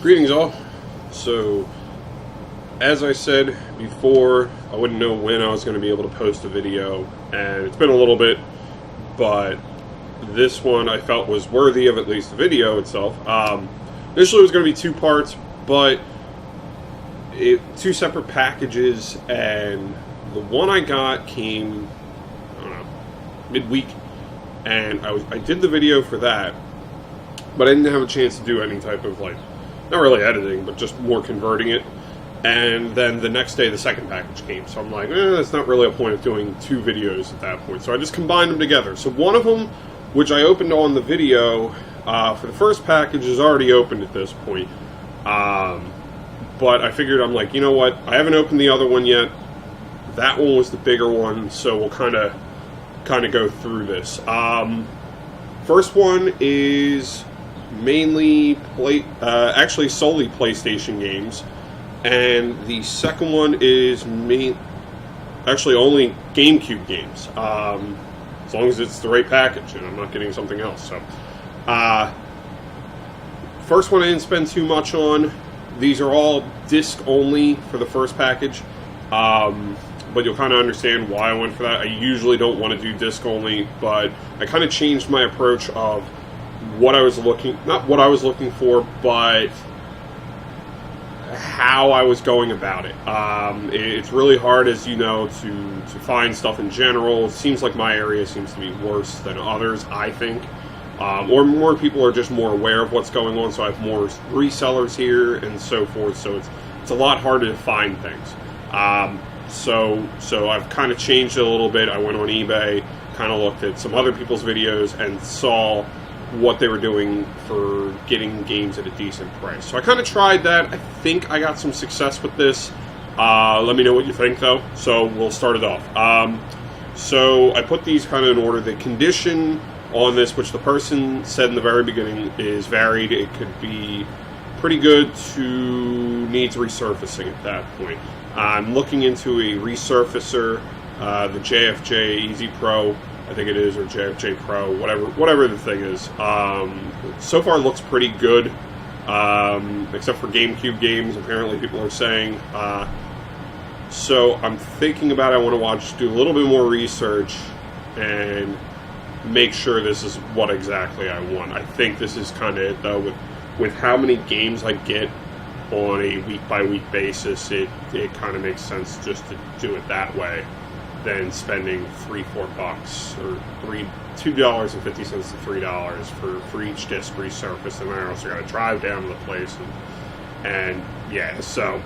Greetings all. So, as I said before, I wouldn't know when I was going to be able to post a video, and it's been a little bit, but this one I felt was worthy of at least the video itself. Initially it was going to be two parts, but two separate packages, and the one I got came, I don't know, midweek, and I did the video for that, but I didn't have a chance to do any type of, like, not really editing, but just more converting it. And then the next day, the second package came. So I'm like, that's not really a point of doing two videos at that point. So I just combined them together. So one of them, which I opened on the video for the first package, is already opened at this point. But I figured, I'm like, you know what? I haven't opened the other one yet. That one was the bigger one, so we'll kind of go through this. First one is mainly actually solely PlayStation games, and the second one is actually only GameCube games, as long as it's the right package and I'm not getting something else. So first one I didn't spend too much on. These are all disc only for the first package, but you'll kind of understand why I went for that. I usually don't want to do disc only, but I kind of changed my approach of what I was not what I was looking for, but how I was going about it. It's really hard, as you know, to find stuff in general. It seems like my area seems to be worse than others, I think. Or more people are just more aware of what's going on, so I have more resellers here and so forth, so it's a lot harder to find things. So I've kind of changed it a little bit. I went on eBay, kind of looked at some other people's videos, and saw what they were doing for getting games at a decent price. So I kind of tried that. I think I got some success with this. Let me know what you think, though. So we'll start it off. So I put these kind of in order. The condition on this, which the person said in the very beginning, is varied. It could be pretty good to needs resurfacing at that point. I'm looking into a resurfacer, the JFJ Easy Pro, I think it is, or JFJ Pro, whatever the thing is. So far, it looks pretty good, except for GameCube games. Apparently, people are saying. So I'm thinking about. I want to do a little bit more research and make sure this is what exactly I want. I think this is kind of it, though. With how many games I get on a week-by-week basis, it kind of makes sense just to do it that way than spending $3-4 or $2.50 to $3 for each disc resurface, and I also got to drive down to the place and yeah. So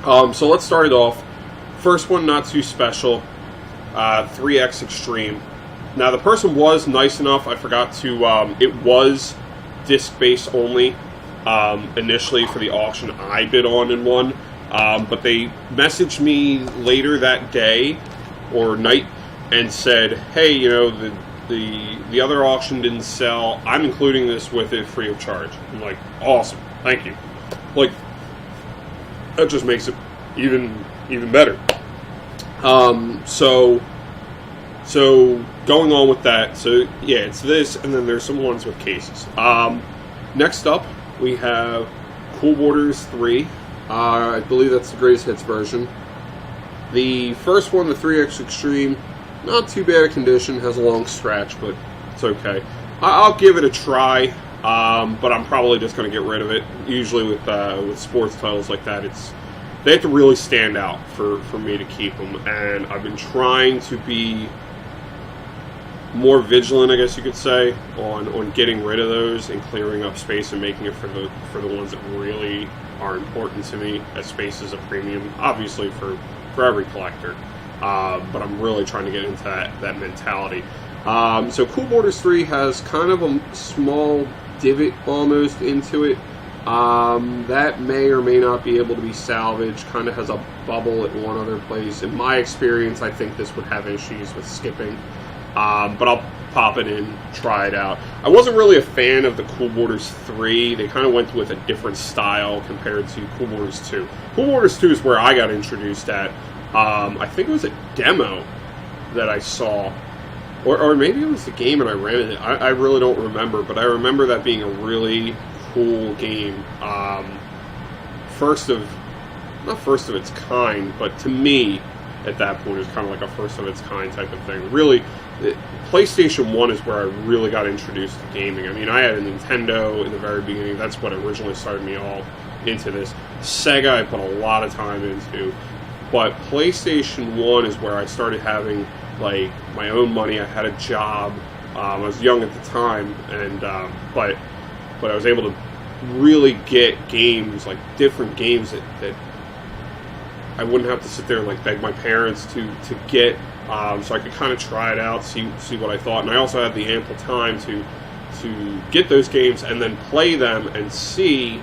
let's start it off. First one, not too special. 3X Extreme. Now the person was nice enough. I forgot to. It was disc based only initially for the auction I bid on and won. But they messaged me later that day or night and said, hey, you know, the other auction didn't sell. I'm including this with it free of charge. I'm like, awesome, thank you. Like, that just makes it even better. So going on with that, so yeah, it's this, and then there's some ones with cases. Next up, we have Cool Borders 3. I believe that's the greatest hits version. The first one, the 3X Extreme, not too bad a condition, has a long scratch, but it's okay. I'll give it a try, but I'm probably just going to get rid of it. Usually with sports titles like that, they have to really stand out for me to keep them, and I've been trying to be more vigilant, I guess you could say, on getting rid of those and clearing up space and making it for the ones that really are important to me, as space is a premium, obviously, for every collector. But I'm really trying to get into that mentality. So Cool Borders 3 has kind of a small divot almost into it. That may or may not be able to be salvaged. Kind of has a bubble at one other place. In my experience, I think this would have issues with skipping. But I'll pop it in, try it out. I wasn't really a fan of the Cool Borders 3. They kind of went with a different style compared to Cool Borders 2. Cool Borders 2 is where I got introduced at. I think it was a demo that I saw. Or maybe it was the game and I rented it. I really don't remember, but I remember that being a really cool game. Not first of its kind, but to me, at that point, it was kind of like a first of its kind type of thing. Really, PlayStation 1 is where I really got introduced to gaming. I mean, I had a Nintendo in the very beginning. That's what originally started me all into this. Sega, I put a lot of time into. But PlayStation 1 is where I started having, like, my own money. I had a job. I was young at the time, and but I was able to really get games, like different games that I wouldn't have to sit there and like beg my parents to get, so I could kind of try it out, see what I thought, and I also had the ample time to get those games and then play them and see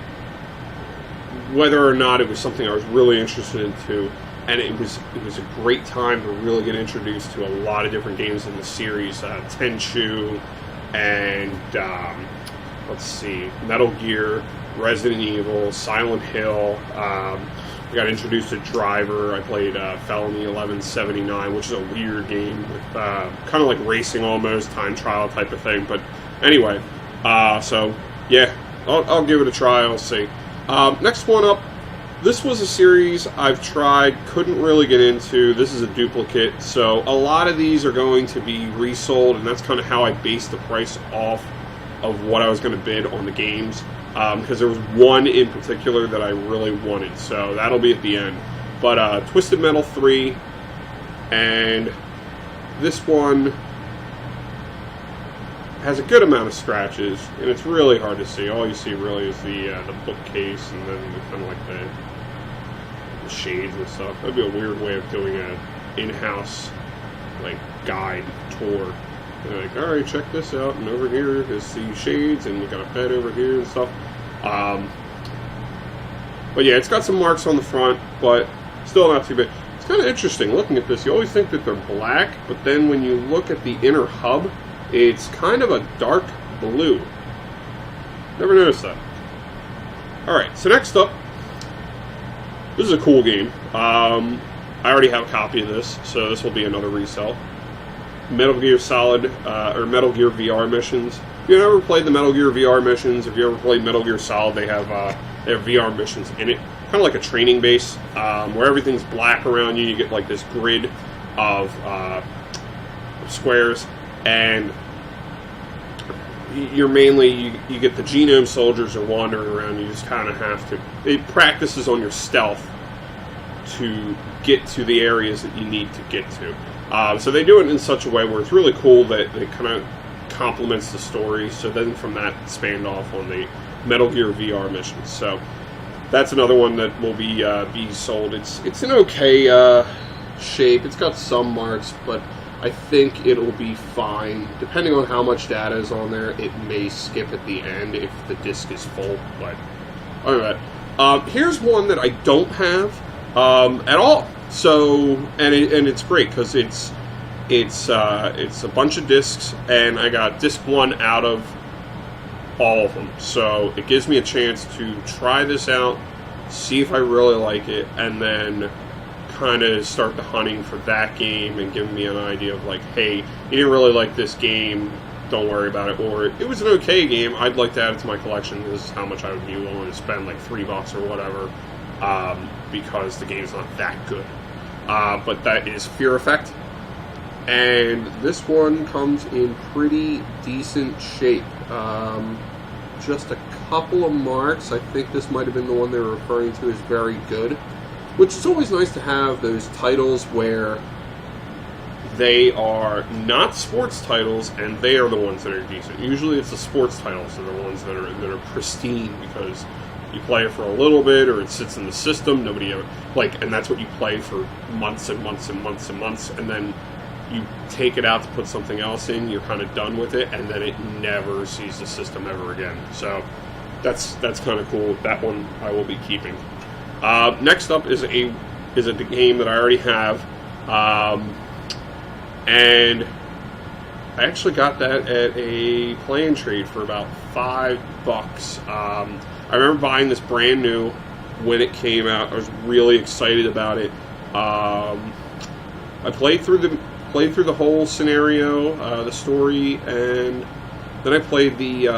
whether or not it was something I was really interested into. And it was a great time to really get introduced to a lot of different games in the series, Tenchu, and let's see, Metal Gear, Resident Evil, Silent Hill. I got introduced to Driver. I played Felony 1179, which is a weird game with kind of like racing almost, time trial type of thing. But anyway, so yeah, I'll give it a try. I'll see. Next one up. This was a series I've tried, couldn't really get into. This is a duplicate, so a lot of these are going to be resold, and that's kind of how I based the price off of what I was going to bid on the games, because there was one in particular that I really wanted, so that'll be at the end. But Twisted Metal 3, and this one has a good amount of scratches, and it's really hard to see. All you see really is the bookcase, and then kind of like the shades and stuff. That'd be a weird way of doing an in-house like guide tour. You're like, all right, check this out, and over here is the shades, and we got a bed over here and stuff. But yeah, it's got some marks on the front, but still not too bad. It's kind of interesting looking at this. You always think that they're black, but then when you look at the inner hub, it's kind of a dark blue. Never noticed that. Alright, so next up, this is a cool game. I already have a copy of this, so this will be another resell. Metal Gear Solid, or Metal Gear VR missions. If you've ever played the Metal Gear VR missions, if you ever played Metal Gear Solid, they have VR missions in it. Kind of like a training base, where everything's black around you. You get like this grid of squares, and you're mainly, you get the genome soldiers are wandering around. You just kind of have to, it practices on your stealth to get to the areas that you need to get to. So they do it in such a way where it's really cool that it kind of complements the story. So then from that, spanned off on the Metal Gear VR missions. So that's another one that will be sold. It's an okay shape. It's got some marks, but I think it'll be fine. Depending on how much data is on there, it may skip at the end if the disc is full. But alright, here's one that I don't have at all. So and it's great because it's a bunch of discs, and I got disc 1 out of all of them. So it gives me a chance to try this out, see if I really like it, and then kind of start the hunting for that game and give me an idea of like, hey, you didn't really like this game, don't worry about it, or it was an okay game, I'd like to add it to my collection. This is how much I would be willing to spend, like $3 or whatever, because the game's not that good. But that is Fear Effect, and this one comes in pretty decent shape. Just a couple of marks. I think this might have been the one they were referring to as very good, which is always nice to have those titles where they are not sports titles and they are the ones that are decent. Usually it's the sports titles that are the ones that are pristine, because you play it for a little bit or it sits in the system, nobody ever, like, and that's what you play for months and months and months and months, and then you take it out to put something else in, you're kind of done with it, and then it never sees the system ever again. So that's kind of cool. That one I will be keeping. Next up is a game that I already have, and I actually got that at a play and trade for about $5. I remember buying this brand new when it came out. I was really excited about it. I played through the whole scenario, the story, and then I played the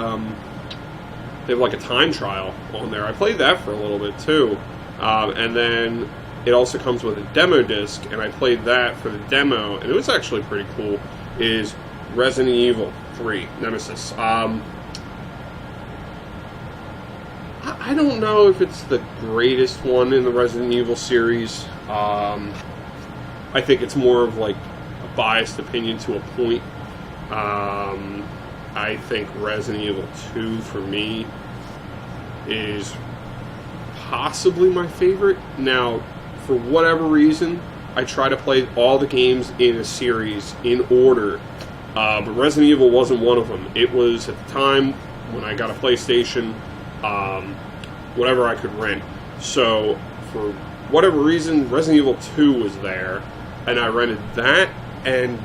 they have like a time trial on there. I played that for a little bit too, and then it also comes with a demo disc, and I played that for the demo, and it was actually pretty cool. Is Resident Evil 3 Nemesis. I don't know if it's the greatest one in the Resident Evil series. I think it's more of like a biased opinion to a point. I think Resident Evil 2 for me is possibly my favorite. Now, for whatever reason, I try to play all the games in a series in order, but Resident Evil wasn't one of them. It was at the time when I got a PlayStation, whatever I could rent. So, for whatever reason, Resident Evil 2 was there, and I rented that, and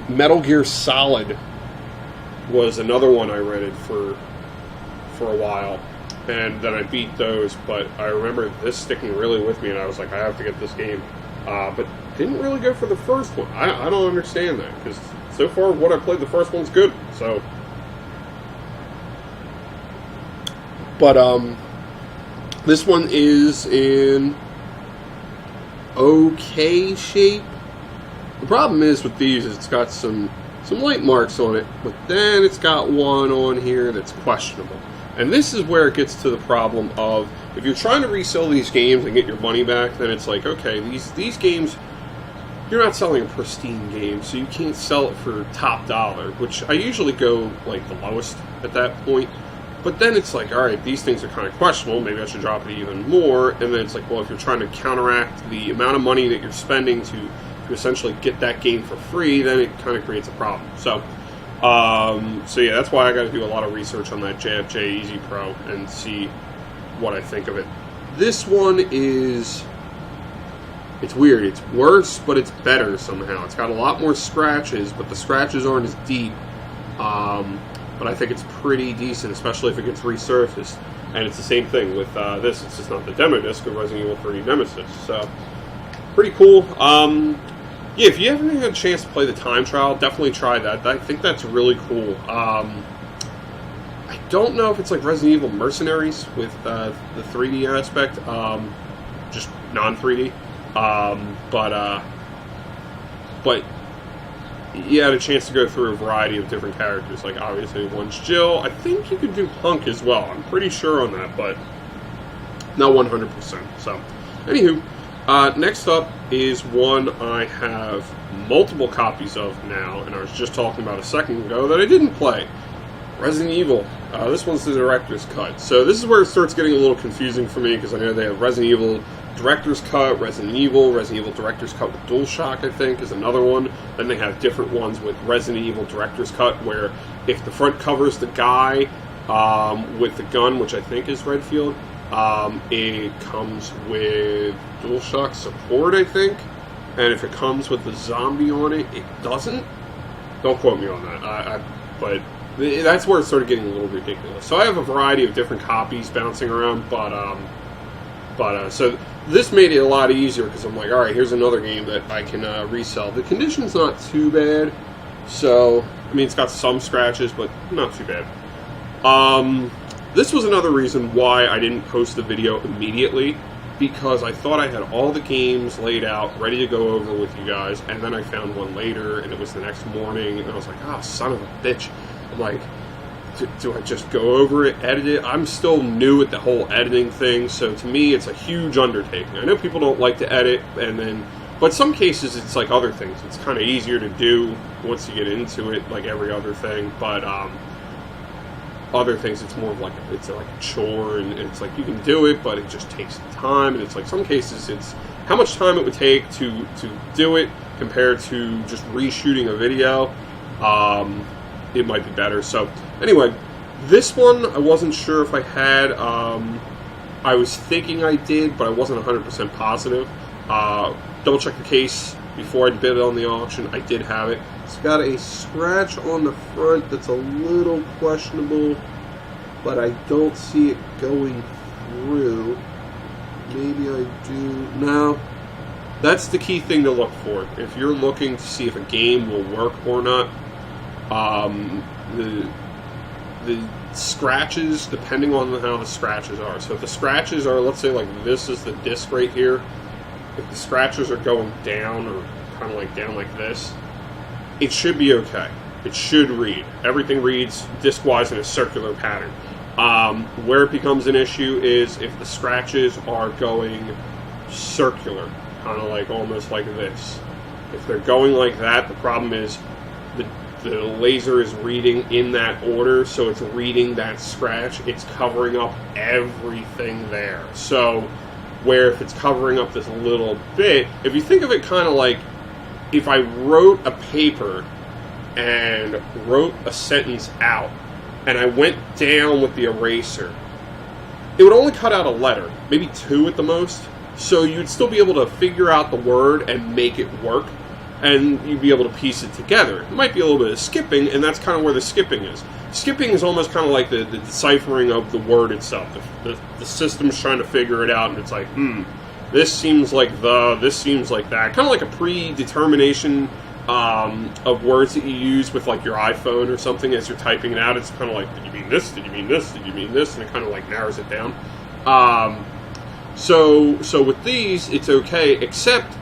Metal Gear Solid was another one I rented for a while, and then I beat those, but I remember this sticking really with me, and I was like, I have to get this game, but didn't really go for the first one. I don't understand that, because so far what I played, the first one's good, so. But, this one is in okay shape. The problem is with these is it's got some light marks on it, but then it's got one on here that's questionable. And this is where it gets to the problem of, if you're trying to resell these games and get your money back, then it's like, okay, these games, you're not selling a pristine game, so you can't sell it for top dollar, which I usually go like the lowest at that point. But then it's like, alright, these things are kind of questionable, maybe I should drop it even more. And then it's like, well, if you're trying to counteract the amount of money that you're spending to essentially get that game for free, then it kind of creates a problem. So yeah, that's why I got to do a lot of research on that JFJ Easy Pro and see what I think of it. This one is, it's weird. It's worse, but it's better somehow. It's got a lot more scratches, but the scratches aren't as deep. But I think it's pretty decent, especially if it gets resurfaced. And it's the same thing with this. It's just not the demo disc of Resident Evil 3 Nemesis. So, pretty cool. Yeah, if you haven't had a chance to play the time trial, definitely try that. I think that's really cool. I don't know if it's like Resident Evil Mercenaries with the 3D aspect, just non-3D. But you had a chance to go through a variety of different characters. Like, obviously, one's Jill. I think you could do Punk as well. I'm pretty sure on that, but not 100%. So, anywho. Next up is one I have multiple copies of now, and I was just talking about a second ago that I didn't play. Resident Evil. This one's the Director's Cut. So this is where it starts getting a little confusing for me, because I know they have Resident Evil Director's Cut, Resident Evil Director's Cut with DualShock, I think, is another one. Then they have different ones with Resident Evil Director's Cut, where if the front cover's the guy with the gun, which I think is Redfield, it comes with DualShock support, I think, and if it comes with the zombie on it, it doesn't. Don't quote me on that. But that's where it started getting a little ridiculous. So I have a variety of different copies bouncing around, so this made it a lot easier, because I'm like, all right, here's another game that I can resell. The condition's not too bad, so I mean, it's got some scratches, but not too bad. This was another reason why I didn't post the video immediately, because I thought I had all the games laid out, ready to go over with you guys, and then I found one later, and it was the next morning, and I was like, ah, son of a bitch. I'm like, do I just go over it, edit it? I'm still new at the whole editing thing, so to me, it's a huge undertaking. I know people don't like to edit, but some cases, it's like other things. It's kind of easier to do once you get into it, like every other thing, but, other things, it's more of like a chore, and it's like you can do it, but it just takes time. And it's like some cases, it's how much time it would take to do it compared to just reshooting a video. It might be better. So anyway, this one I wasn't sure if I had. I was thinking I did, but I wasn't 100% positive. Double check the case before I bid it on the auction. I did have it. It's got a scratch on the front that's a little questionable, but I don't see it going through. Maybe I do. No. That's the key thing to look for. If you're looking to see if a game will work or not, the scratches, depending on how the scratches are. So if the scratches are, let's say like this is the disc right here, if the scratches are going down or kind of like down like this, it should be okay. It should read. Everything reads disc-wise in a circular pattern. Where it becomes an issue is if the scratches are going circular, kind of like almost like this. If they're going like that, the problem is the laser is reading in that order, so it's reading that scratch. It's covering up everything there. So where if it's covering up this little bit, if you think of it kind of like if I wrote a paper and wrote a sentence out and I went down with the eraser, it would only cut out a letter, maybe two at the most. So you'd still be able to figure out the word and make it work, and you'd be able to piece it together. It might be a little bit of skipping, and that's kind of where the skipping is. Skipping is almost kind of like the deciphering of the word itself. The system's trying to figure it out, and it's like, this seems like this seems like that. Kind of like a predetermination of words that you use with like your iPhone or something as you're typing it out. It's kind of like, did you mean this? Did you mean this? Did you mean this? And it kind of like narrows it down. So with these, it's okay, except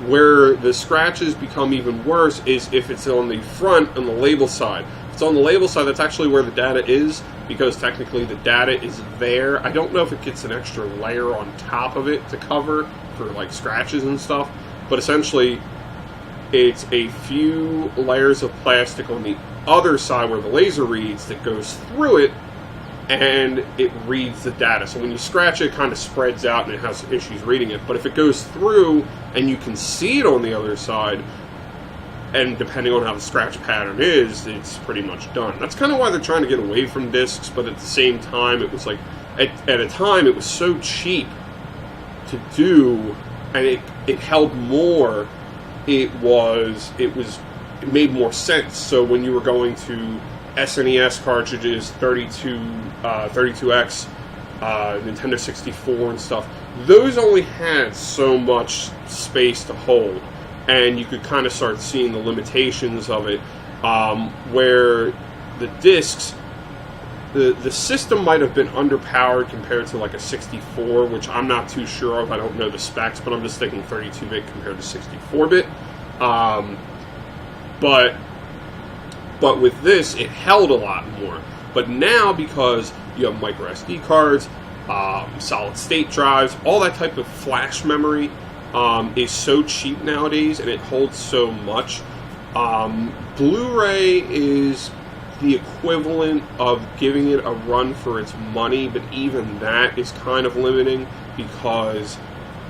where the scratches become even worse is if it's on the front on the label side. If it's on the label side, that's actually where the data is, because technically the data is there. I don't know if it gets an extra layer on top of it to cover for like scratches and stuff, but essentially it's a few layers of plastic on the other side where the laser reads that goes through it, and it reads the data. So when you scratch it, it kind of spreads out and it has issues reading it. But if it goes through and you can see it on the other side, and depending on how the scratch pattern is, it's pretty much done. That's kind of why they're trying to get away from discs, but at the same time, it was like, at a time, it was so cheap to do, and it held more. It made more sense. So when you were going to SNES cartridges, 32X, Nintendo 64 and stuff, those only had so much space to hold, and you could kind of start seeing the limitations of it, where the discs, the system might have been underpowered compared to like a 64, which I'm not too sure of. I don't know the specs, but I'm just thinking 32-bit compared to 64-bit. But with this, it held a lot more. But now, because you have micro SD cards, solid state drives, all that type of flash memory is so cheap nowadays, and it holds so much. Blu-ray is the equivalent of giving it a run for its money, but even that is kind of limiting, because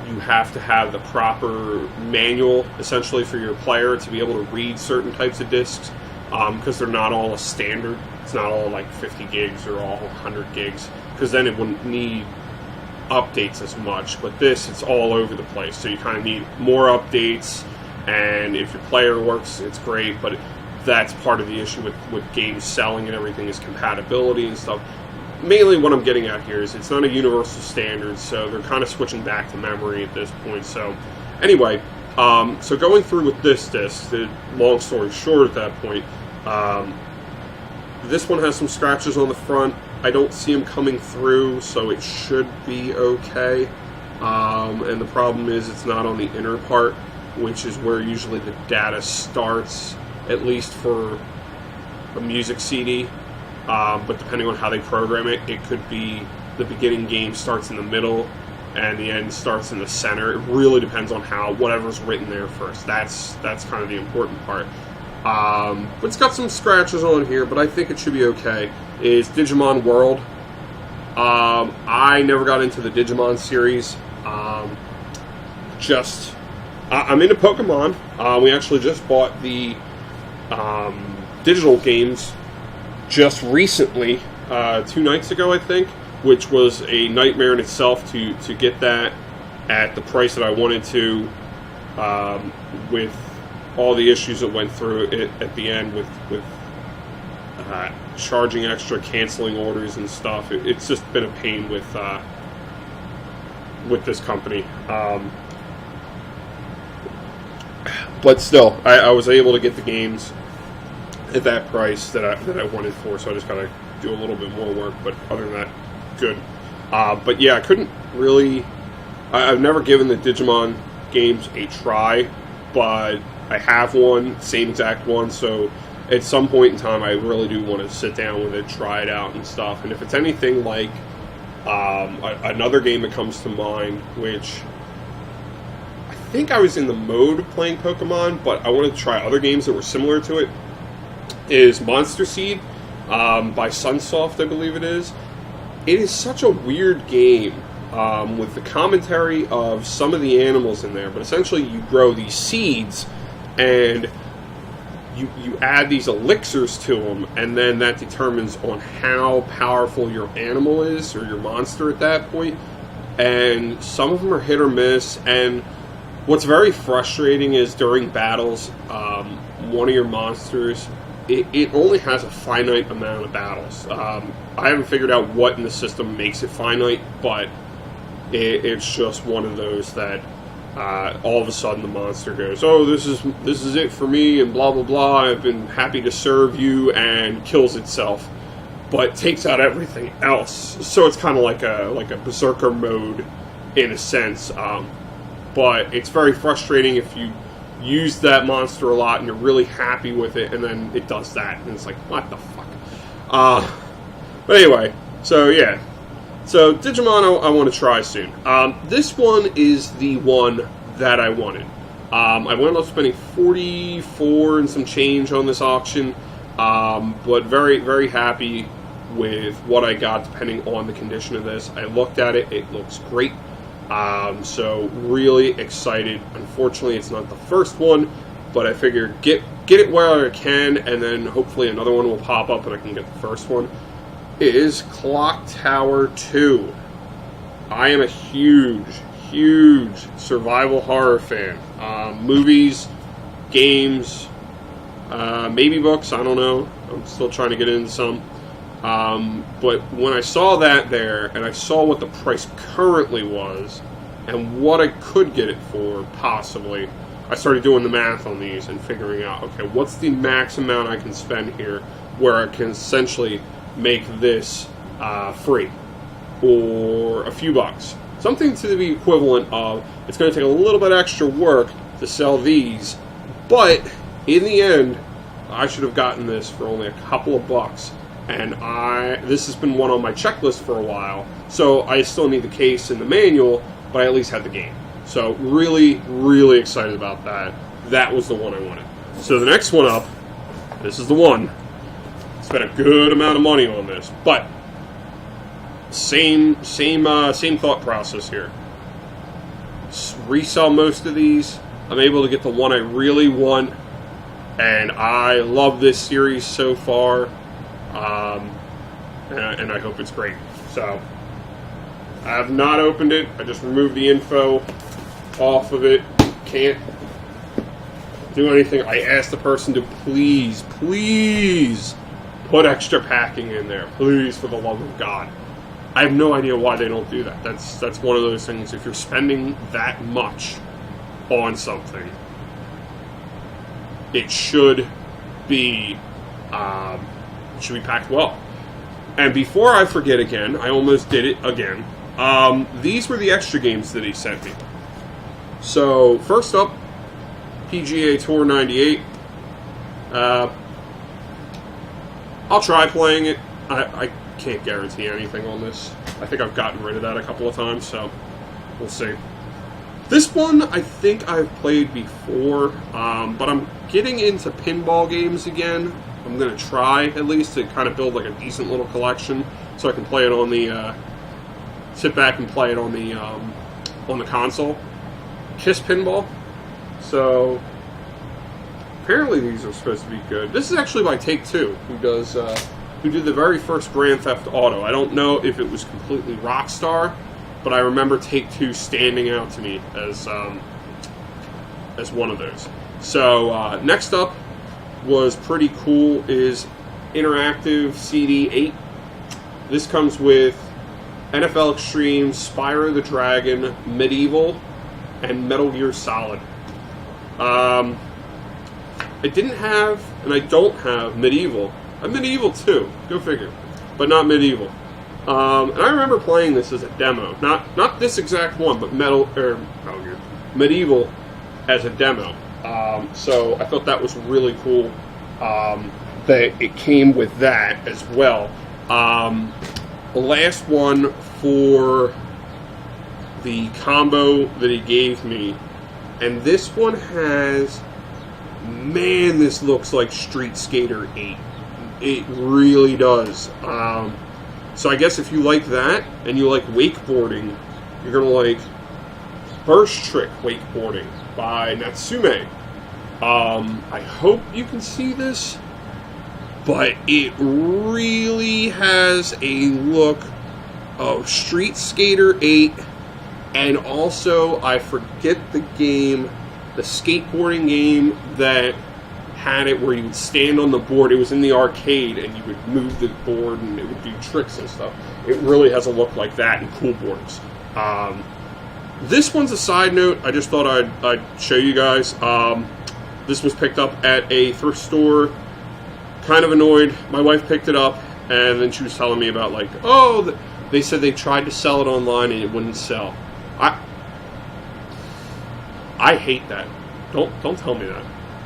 you have to have the proper manual, essentially, for your player to be able to read certain types of discs. Because they're not all a standard. It's not all like 50 gigs or all 100 gigs, because then it wouldn't need updates as much. But this, it's all over the place, so you kind of need more updates, and if your player works, it's great, but that's part of the issue with games selling and everything, is compatibility and stuff. Mainly what I'm getting at here is it's not a universal standard, so they're kind of switching back to memory at this point. So anyway, so going through with this disc, the long story short at that point, this one has some scratches on the front. I don't see them coming through, so it should be okay. And the problem is it's not on the inner part, which is where usually the data starts, at least for a music CD. But depending on how they program it, it could be the beginning game starts in the middle and the end starts in the center. It really depends on whatever's written there first. That's kind of the important part. But it's got some scratches on here, but I think it should be okay. Is Digimon World. I never got into the Digimon series. I'm into Pokemon. We actually just bought the digital games just recently, 2 nights ago, I think, which was a nightmare in itself to get that at the price that I wanted to, with all the issues that went through it at the end with charging extra, canceling orders and stuff. It's just been a pain with this company. But still, I was able to get the games, at that price that I wanted for. So I just gotta do a little bit more work. But other than that, good. But yeah, I couldn't really. I've never given the Digimon games a try, but I have one, same exact one. So at some point in time, I really do want to sit down with it, try it out and stuff. And if it's anything like another game that comes to mind, which I think I was in the mode of playing Pokemon, but I wanted to try other games that were similar to it, is Monster Seed by Sunsoft, I believe it is. It is such a weird game with the commentary of some of the animals in there, but essentially you grow these seeds and you add these elixirs to them, and then that determines on how powerful your animal is, or your monster at that point. And some of them are hit or miss, and what's very frustrating is during battles, one of your monsters, it only has a finite amount of battles. I haven't figured out what in the system makes it finite, but it's just one of those that all of a sudden the monster goes, oh, this is it for me, and blah blah blah, I've been happy to serve you, and kills itself, but takes out everything else. So it's kind of like a berserker mode in a sense, but it's very frustrating if you use that monster a lot and you're really happy with it, and then it does that, and it's like, what the fuck. But anyway, so yeah. So, Digimon I want to try soon. This one is the one that I wanted. I wound up spending $44 and some change on this auction, but very, very happy with what I got depending on the condition of this. I looked at it, it looks great, so really excited. Unfortunately, it's not the first one, but I figured get it where I can, and then hopefully another one will pop up and I can get the first one. Is Clock Tower 2. I am a huge survival horror fan. Movies, games, maybe books, I don't know. I'm still trying to get into some. But when I saw that there, and I saw what the price currently was, and what I could get it for, possibly, I started doing the math on these and figuring out, okay, what's the max amount I can spend here where I can essentially make this free, or a few bucks. Something to the equivalent of, it's going to take a little bit extra work to sell these, but in the end, I should have gotten this for only a couple of bucks, and this has been one on my checklist for a while, so I still need the case and the manual, but I at least had the game. So really, really excited about that. That was the one I wanted. So the next one up, this is the one. Spent a good amount of money on this, but same thought process here. Resell most of these. I'm able to get the one I really want, and I love this series so far, and I hope it's great. So I have not opened it. I just removed the info off of it. Can't do anything. I asked the person to please put extra packing in there, please, for the love of God. I have no idea why they don't do that. That's one of those things. If you're spending that much on something, it should be packed well. And before I forget again, I almost did it again. These were the extra games that he sent me. So first up, PGA Tour 98. I'll try playing it. I can't guarantee anything on this. I think I've gotten rid of that a couple of times, so we'll see. This one I think I've played before, but I'm getting into pinball games again. I'm going to try, at least, to kind of build like a decent little collection so I can play it on the, sit back and play it on the console. Kiss Pinball. So apparently these are supposed to be good. This is actually by Take-Two, who did the very first Grand Theft Auto. I don't know if it was completely Rockstar, but I remember Take-Two standing out to me as one of those. So next up was pretty cool is Interactive CD8. This comes with NFL Extreme, Spyro the Dragon, Medieval, and Metal Gear Solid. It didn't have and I don't have Medieval. I have Medieval 2, go figure, but not Medieval. And I remember playing this as a demo, not this exact one, but Medieval as a demo. So I thought that was really cool that it came with that as well. The last one for the combo that he gave me, and this one has, man, this looks like Street Skater 8. It really does. So I guess if you like that and you like wakeboarding, you're gonna like Burst Trick Wakeboarding by Natsume. I hope you can see this, but it really has a look of Street Skater 8, and also I forget the game, the skateboarding game that had it where you would stand on the board. It was in the arcade and you would move the board and it would do tricks and stuff. It really has a look like that and cool boards. This one's a side note. I just thought I'd show you guys. This was picked up at a thrift store. Kind of annoyed. My wife picked it up and then she was telling me about like, oh, they said they tried to sell it online and it wouldn't sell. I hate that. Don't tell me that.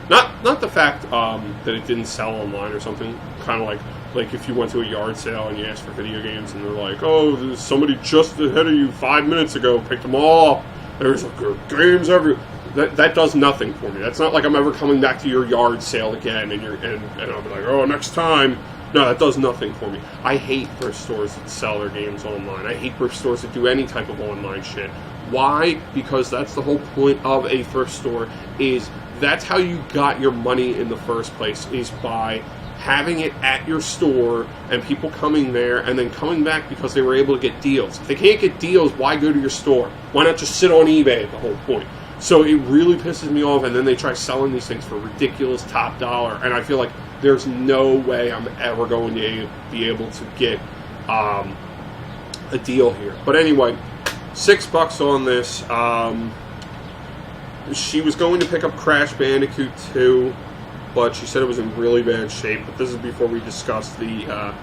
Not the fact that it didn't sell online or something. Kind of like if you went to a yard sale and you asked for video games and they're like, oh, there's somebody just ahead of you 5 minutes ago picked them all up. There's games everywhere. That does nothing for me. That's not like I'm ever coming back to your yard sale again and I'll be like, oh, next time. No, that does nothing for me. I hate thrift stores that sell their games online. I hate thrift stores that do any type of online shit. Why? Because that's the whole point of a thrift store, is that's how you got your money in the first place, is by having it at your store and people coming there and then coming back because they were able to get deals. If they can't get deals, why go to your store? Why not just sit on eBay, the whole point? So it really pisses me off, and then they try selling these things for ridiculous top dollar, and I feel like there's no way I'm ever going to be able to get a deal here. But anyway, $6 on this. She was going to pick up Crash Bandicoot 2, but she said it was in really bad shape. But this is before we discussed the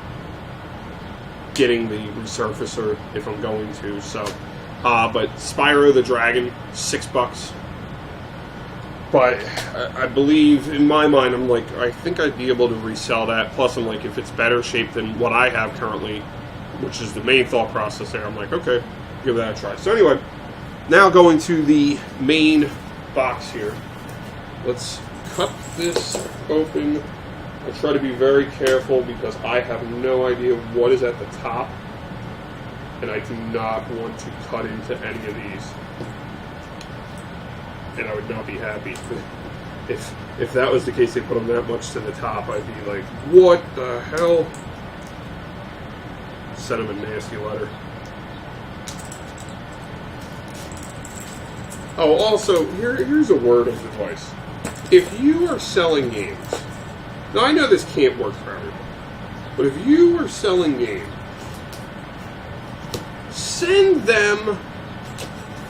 getting the resurfacer, if I'm going to. So, but Spyro the Dragon, $6. But I believe, in my mind, I'm like, I think I'd be able to resell that. Plus, I'm like, if it's better shape than what I have currently, which is the main thought process there, I'm like, okay, give that a try. So anyway, now going to the main box here. Let's cut this open. I'll try to be very careful because I have no idea what is at the top, and I do not want to cut into any of these. And I would not be happy if that was the case. They put them that much to the top. I'd be like, what the hell? Send them a nasty letter. Oh, also, here's a word of advice. If you are selling games, now I know this can't work for everyone, but if you are selling games, send them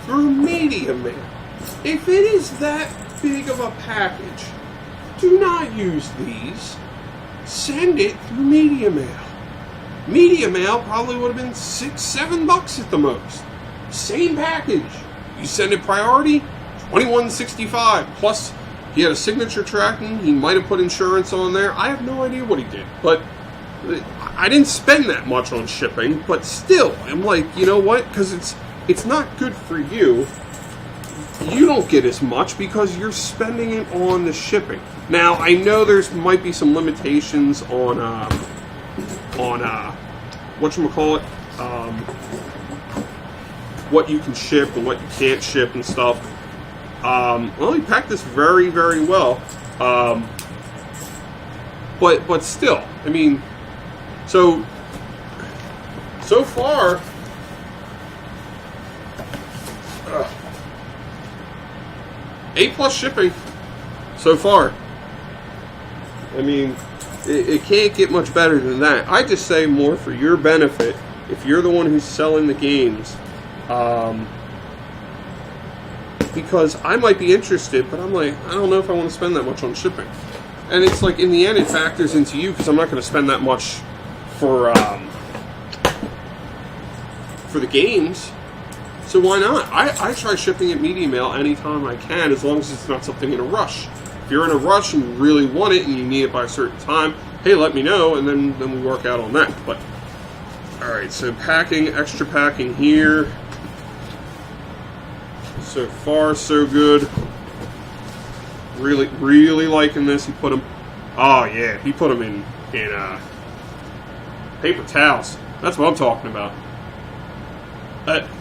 through Media Mail. If it is that big of a package, do not use these. Send it through Media Mail. Media Mail probably would have been $6, $7 at the most. Same package. You send it priority, $21.65. Plus, he had a signature tracking. He might have put insurance on there. I have no idea what he did. But I didn't spend that much on shipping. But still, I'm like, you know what? Because it's not good for you. You don't get as much because you're spending it on the shipping. Now, I know there's might be some limitations on whatchamacallit, what you can ship and what you can't ship and stuff. Well, he packed this very, very well. But still, I mean, so far, A+ shipping so far. I mean, it can't get much better than that. I just say more for your benefit, if you're the one who's selling the games, because I might be interested, but I'm like, I don't know if I want to spend that much on shipping. And it's like, in the end, it factors into you, because I'm not going to spend that much for the games. So why not? I try shipping it media mail anytime I can, as long as it's not something in a rush. If you're in a rush and you really want it and you need it by a certain time, hey, let me know, and then we work out on that. But alright, so packing, extra packing here. So far, so good. Really, really liking this. He put them, oh yeah, he put them in paper towels. That's what I'm talking about.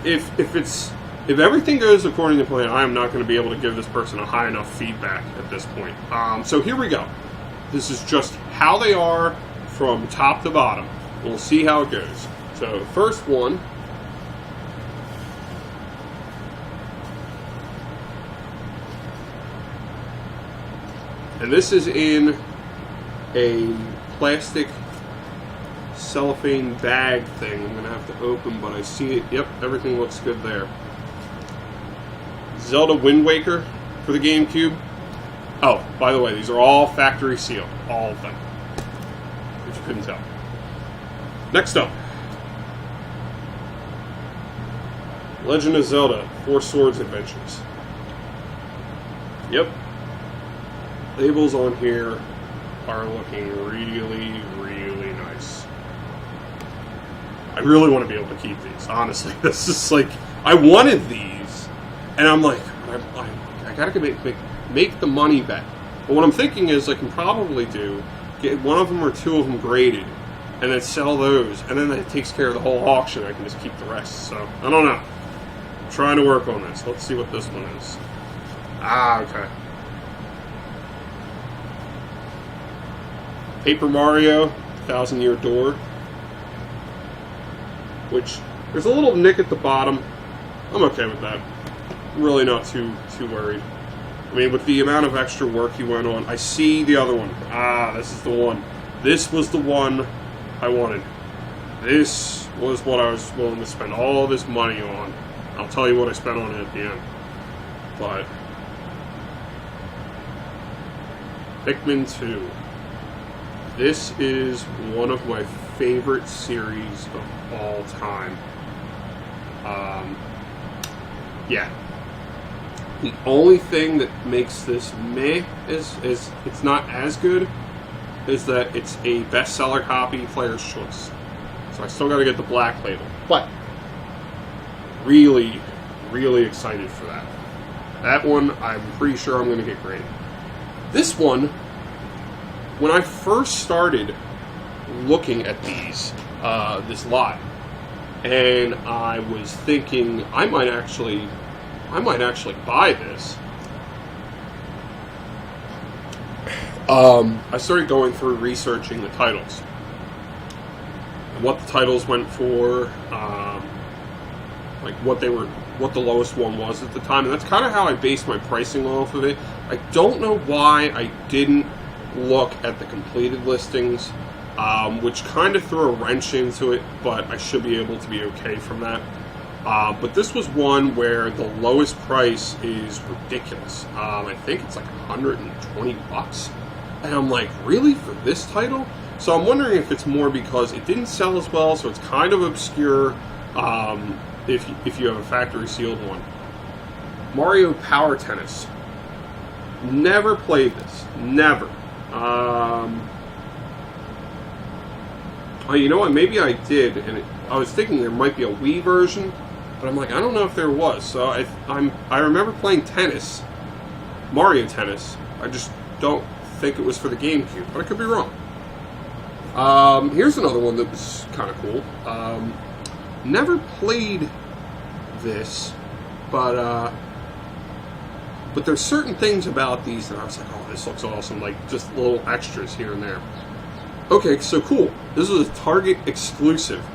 If everything goes according to plan, I am not going to be able to give this person a high enough feedback at this point. So here we go. This is just how they are from top to bottom. We'll see how it goes. So first one. And this is in a plastic cellophane bag thing. I'm going to have to open, but I see it. Yep, everything looks good there. Zelda Wind Waker for the GameCube. Oh, by the way, these are all factory sealed. All of them. If you couldn't tell. Next up. Legend of Zelda, Four Swords Adventures. Yep. Labels on here are looking really, really nice. I really want to be able to keep these, honestly. This is like, I wanted these, and I'm like, I gotta make the money back. But what I'm thinking is I can probably get one of them or two of them graded, and then sell those, and then that takes care of the whole auction. I can just keep the rest. So, I don't know. I'm trying to work on this. Let's see what this one is. Ah, okay. Paper Mario, Thousand Year Door, which there's a little nick at the bottom. I'm okay with that. Really not too worried. I mean, with the amount of extra work he went on, I see the other one. Ah, this is the one. This was the one I wanted. This was what I was willing to spend all this money on. I'll tell you what I spent on it at the end. But Pikmin 2. This is one of my favorite series of all time. Yeah. The only thing that makes this meh is it's not as good, is that it's a bestseller copy, player's choice. So I still got to get the black label. But really, really excited for that. That one, I'm pretty sure I'm going to get graded. This one, when I first started looking at these, this lot, and I was thinking I might actually buy this. I started going through researching the titles, and what the titles went for, like what the lowest one was at the time, and that's kind of how I based my pricing off of it. I don't know why I didn't look at the completed listings, which kind of threw a wrench into it, but I should be able to be okay from that. But this was one where the lowest price is ridiculous. I think it's like $120, and I'm like, really, for this title? So I'm wondering if it's more because it didn't sell as well, so it's kind of obscure. If you have a factory sealed one. Mario Power Tennis. Never played this. Never. You know what? Maybe I did, and I was thinking there might be a Wii version, but I'm like, I don't know if there was. So I remember playing tennis, Mario Tennis. I just don't think it was for the GameCube, but I could be wrong. Here's another one that was kind of cool. Never played this, but there's certain things about these that I was like, oh, this looks awesome, like just little extras here and there. Okay, so cool. This is a Target exclusive.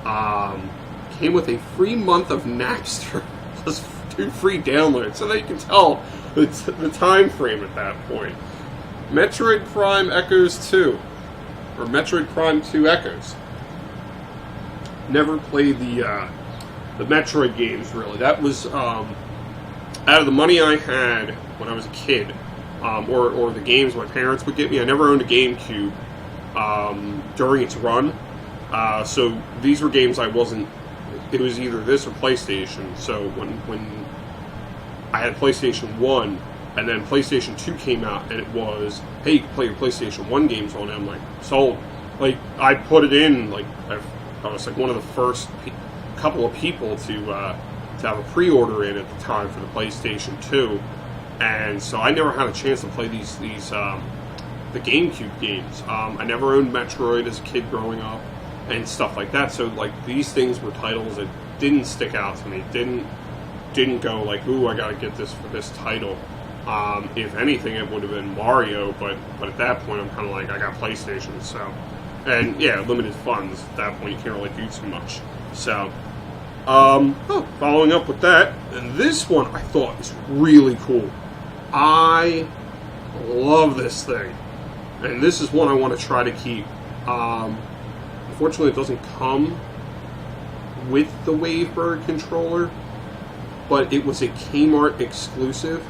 Came with a free month of Napster, plus 2 free downloads, so that you can tell the time frame at that point. Metroid Prime Echoes 2, or Metroid Prime 2 Echoes. Never played the Metroid games, really. That was, out of the money I had when I was a kid, or the games my parents would get me. I never owned a GameCube during its run, so these were games I wasn't. It was either this or PlayStation. So when I had PlayStation 1, and then PlayStation 2 came out, and it was, hey, you can play your PlayStation 1 games on it. I'm like, sold. Like, I put it in, like, I was like one of the first couple of people to have a pre-order in at the time for the PlayStation 2, and so I never had a chance to play these the GameCube games. I never owned Metroid as a kid growing up and stuff like that. So like these things were titles that didn't stick out to me. Didn't go like, ooh, I gotta get this for this title. If anything, it would have been Mario, but at that point, I'm kind of like, I got PlayStation, so. And yeah, limited funds. At that point, you can't really do too much. So, following up with that, and this one I thought is really cool. I love this thing, and this is one I want to try to keep. Unfortunately, it doesn't come with the Wavebird controller, but it was a Kmart exclusive.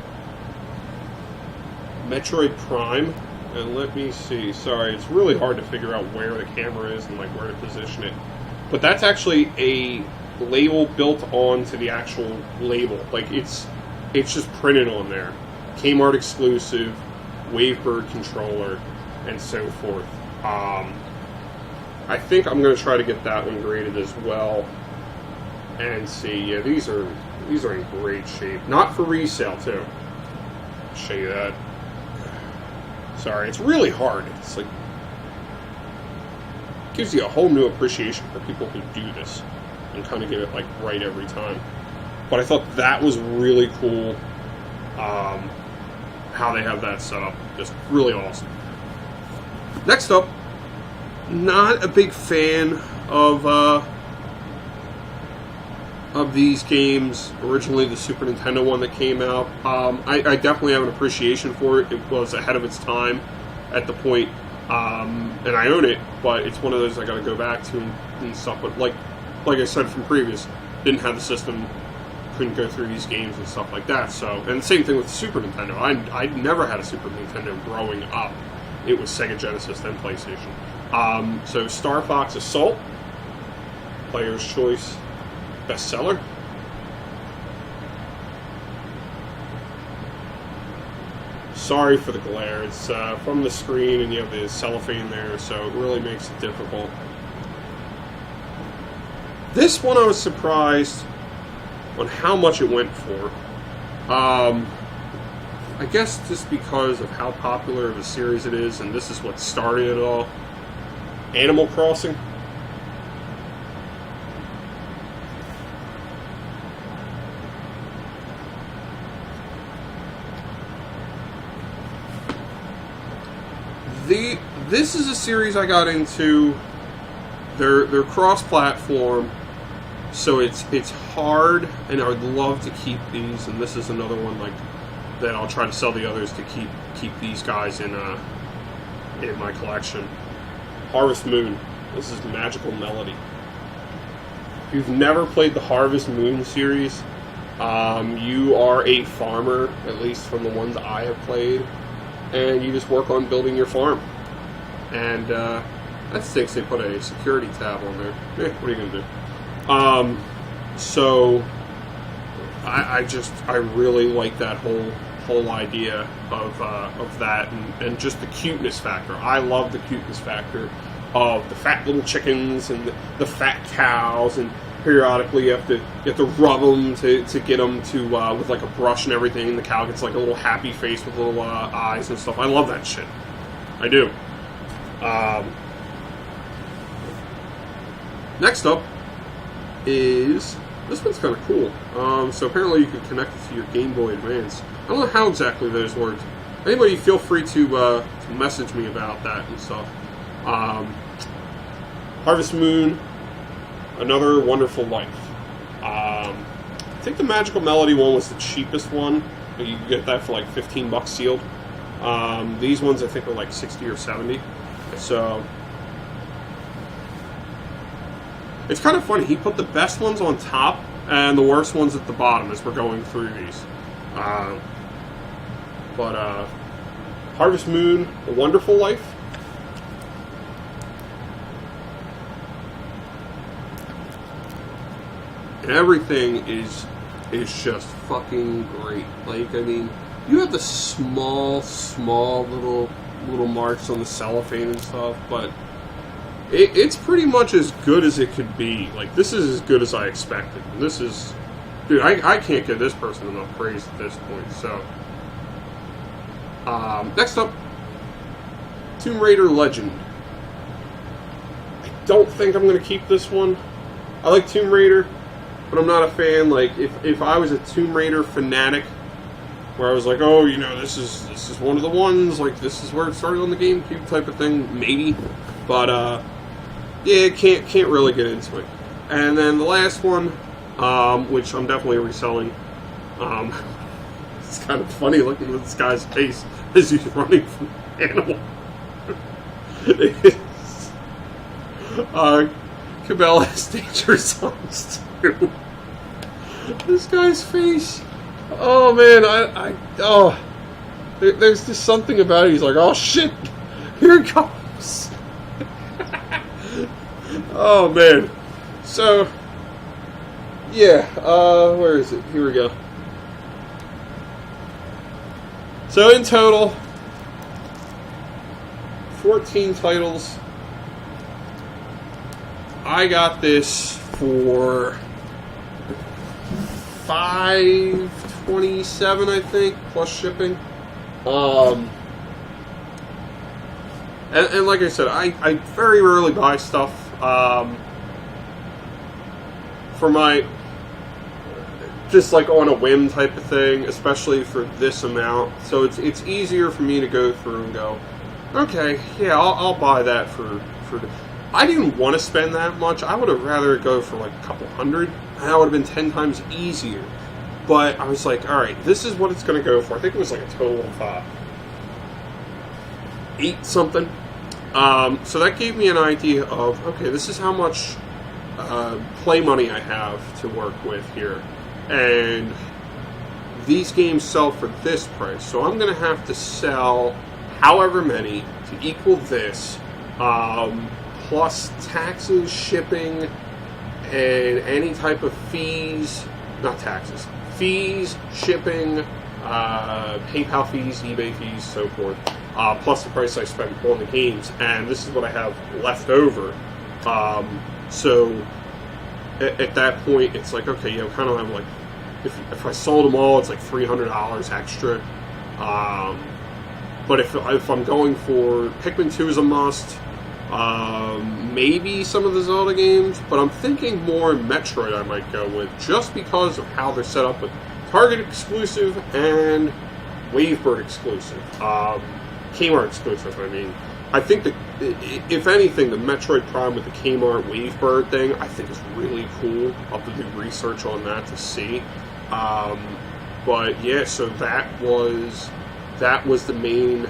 Metroid Prime. And let me see. Sorry, it's really hard to figure out where the camera is and like where to position it. But that's actually a label built onto the actual label. Like it's just printed on there. Kmart exclusive, Wavebird controller, and so forth. I think I'm going to try to get that one graded as well. And see, yeah, these are in great shape. Not for resale too. I'll show you that. Sorry, it's really hard. It's like gives you a whole new appreciation for people who do this and kind of get it like right every time. But I thought that was really cool. How they have that set up, just really awesome. Next up, not a big fan of these games. Originally, the Super Nintendo one that came out, I definitely have an appreciation for it. It was ahead of its time at the point, and I own it, but it's one of those I got to go back to and stuff. But like I said from previous, didn't have the system, couldn't go through these games and stuff like that. So, and the same thing with the Super Nintendo. I never had a Super Nintendo growing up. It was Sega Genesis, then PlayStation. So Star Fox Assault, Player's Choice bestseller. Sorry for the glare. It's from the screen, and you have the cellophane there, so it really makes it difficult. This one I was surprised on how much it went for. I guess just because of how popular of a series it is, and this is what started it all. Animal Crossing. This is a series I got into. They're cross-platform, so it's hard, and I would love to keep these. And this is another one like that. I'll try to sell the others to keep these guys in my collection. Harvest Moon. This is Magical Melody. If you've never played the Harvest Moon series, you are a farmer, at least from the ones I have played, and you just work on building your farm. And that stinks they put a security tab on there. What are you going to do? So I really like that whole idea of that, and just the cuteness factor. I love the cuteness factor of the fat little chickens and the fat cows, and periodically you have to rub them to get them to with like a brush and everything, and the cow gets like a little happy face with little eyes and stuff. I love that shit. I do. Next up is, this one's kind of cool. So apparently you can connect it to your Game Boy Advance. I don't know how exactly those work. Anybody feel free to message me about that and stuff. Harvest Moon, Another Wonderful Life. I think the Magical Melody one was the cheapest one. You can get that for like $15 sealed. These ones I think are like 60 or 70. So it's kind of funny. He put the best ones on top and the worst ones at the bottom as we're going through these. But Harvest Moon: A Wonderful Life. And everything is just fucking great. Like, I mean, you have the small little marks on the cellophane and stuff, but it's pretty much as good as it could be. Like, this is as good as I expected. This is, dude, I can't give this person enough praise at this point. So, next up, Tomb Raider Legend. I don't think I'm going to keep this one. I like Tomb Raider, but I'm not a fan. Like, if I was a Tomb Raider fanatic, where I was like, oh, you know, this is one of the ones, like, this is where it started on the GameCube type of thing, maybe. But, yeah, can't really get into it. And then the last one, which I'm definitely reselling, it's kind of funny looking at this guy's face as he's running from Animal. It's, Cabela's Dangerous Zones 2. This guy's face. Oh man, there's just something about it. He's like, oh shit, here it comes. Oh man. So, yeah, where is it? Here we go. So in total, 14 titles. I got this for $5.27, I think, plus shipping. And like I said, I very rarely buy stuff for my, just like on a whim type of thing, especially for this amount. So it's easier for me to go through and go, okay, yeah, I'll buy that for. I didn't want to spend that much. I would have rather go for like a couple hundred, and that would have been 10 times easier. But I was like, all right, this is what it's going to go for. I think it was like a total of 8 something. So that gave me an idea of, okay, this is how much play money I have to work with here. And these games sell for this price. So I'm going to have to sell however many to equal this, plus taxes, shipping, and any type of fees, not taxes, fees, shipping, PayPal fees, eBay fees, so forth, plus the price I spent on the games, and this is what I have left over. So at that point, it's like, okay, you know, kind of I'm like, if I sold them all, it's like $300 extra. But if I'm going for Pikmin 2 is a must, maybe some of the Zelda games, but I'm thinking more Metroid I might go with, just because of how they're set up with Target exclusive and Wavebird exclusive, Kmart exclusive. I mean, I think that if anything, the Metroid Prime with the Kmart Wavebird thing, I think is really cool. I'll have to do research on that to see. But yeah, so that was the main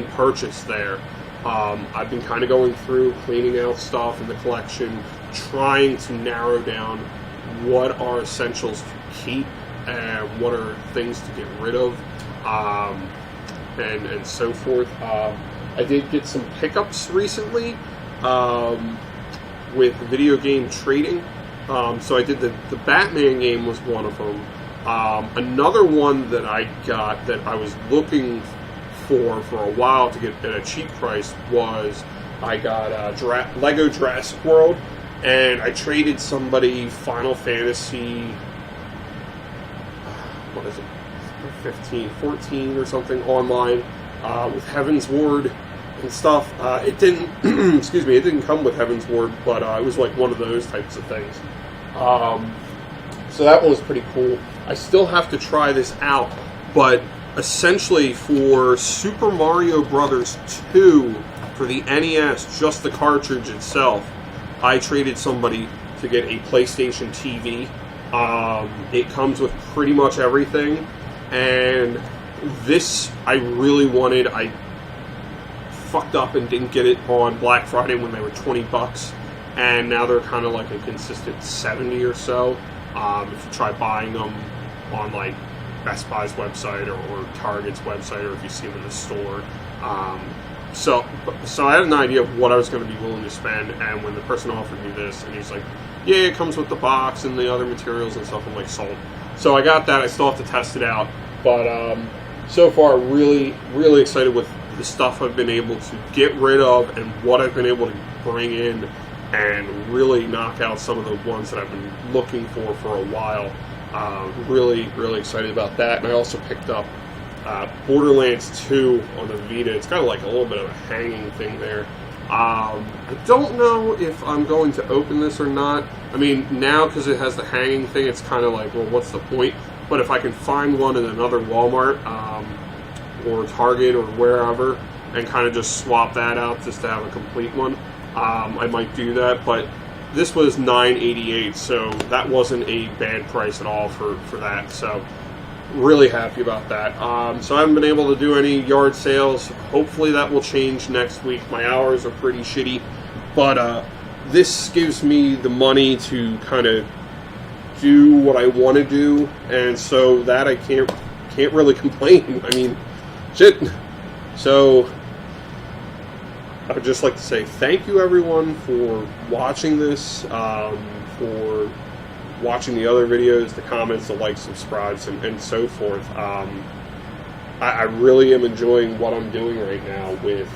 purchase there. I've been kind of going through, cleaning out stuff in the collection, trying to narrow down what are essentials to keep and what are things to get rid of, and so forth. I did get some pickups recently with video game trading. So I did the Batman game was one of them. Another one that I got that I was looking for a while to get at a cheap price was I got Lego Jurassic World, and I traded somebody Final Fantasy, what is it, 14 or something online with Heaven's Ward and stuff. It didn't, excuse me, it didn't come with Heaven's Ward, but it was like one of those types of things. So that one was pretty cool. I still have to try this out, but essentially for Super Mario Brothers 2 for the NES, just the cartridge itself, I traded somebody to get a PlayStation TV. It comes with pretty much everything, and this I really wanted. I fucked up and didn't get it on Black Friday when they were $20, and now they're kind of like a consistent $70 or so. If you try buying them on like Best Buy's website or Target's website, or if you see them in the store. So I had an idea of what I was going to be willing to spend, and when the person offered me this, and he's like, yeah, it comes with the box and the other materials and stuff, I'm like, sold. So I got that. I still have to test it out, but so far, really, really excited with the stuff I've been able to get rid of and what I've been able to bring in and really knock out some of the ones that I've been looking for a while. Really, really excited about that. And I also picked up Borderlands 2 on the Vita. It's got like a little bit of a hanging thing there. I don't know if I'm going to open this or not. I mean, now because it has the hanging thing, it's kind of like, well, what's the point? But if I can find one in another Walmart or Target or wherever and kind of just swap that out just to have a complete one, I might do that. But this was $9.88, so that wasn't a bad price at all for that. So really happy about that. So I haven't been able to do any yard sales. Hopefully that will change next week. My hours are pretty shitty, but this gives me the money to kind of do what I want to do, and so that I can't really complain. I mean, shit. So I would just like to say thank you, everyone, for watching this, for watching the other videos, the comments, the likes, subscribes, and so forth. I really am enjoying what I'm doing right now with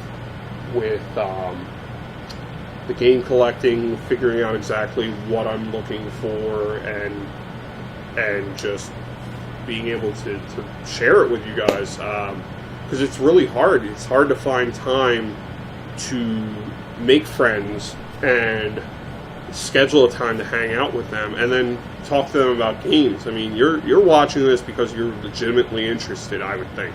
the game collecting, figuring out exactly what I'm looking for, and just being able to share it with you guys, because it's really hard. It's hard to find time to make friends and schedule a time to hang out with them and then talk to them about games. I mean, you're watching this because you're legitimately interested, I would think.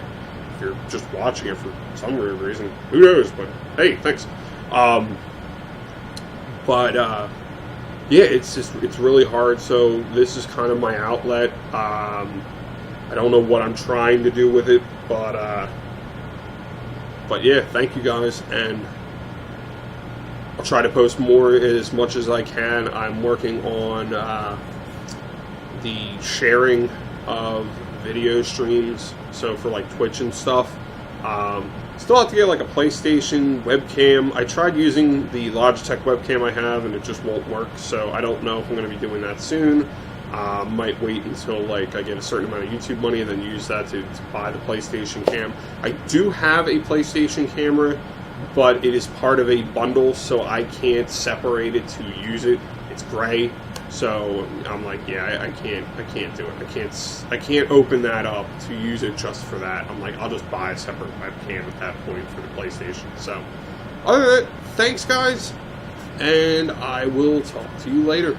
If you're just watching it for some weird reason, who knows? But hey, thanks. Yeah, it's really hard. So this is kind of my outlet. I don't know what I'm trying to do with it, but yeah, thank you guys, and I'll try to post more as much as I can. I'm working on the sharing of video streams, so for like Twitch and stuff. Still have to get like a PlayStation webcam. I tried using the Logitech webcam I have, and it just won't work, so I don't know if I'm going to be doing that soon. Might wait until like I get a certain amount of YouTube money and then use that to buy the PlayStation cam. I do have a PlayStation camera, but it is part of a bundle, so I can't separate it to use it. It's gray, so I'm like, yeah, I can't do it. I can't open that up to use it just for that. I'm like, I'll just buy a separate webcam at that point for the PlayStation. So, other than that, thanks guys, and I will talk to you later.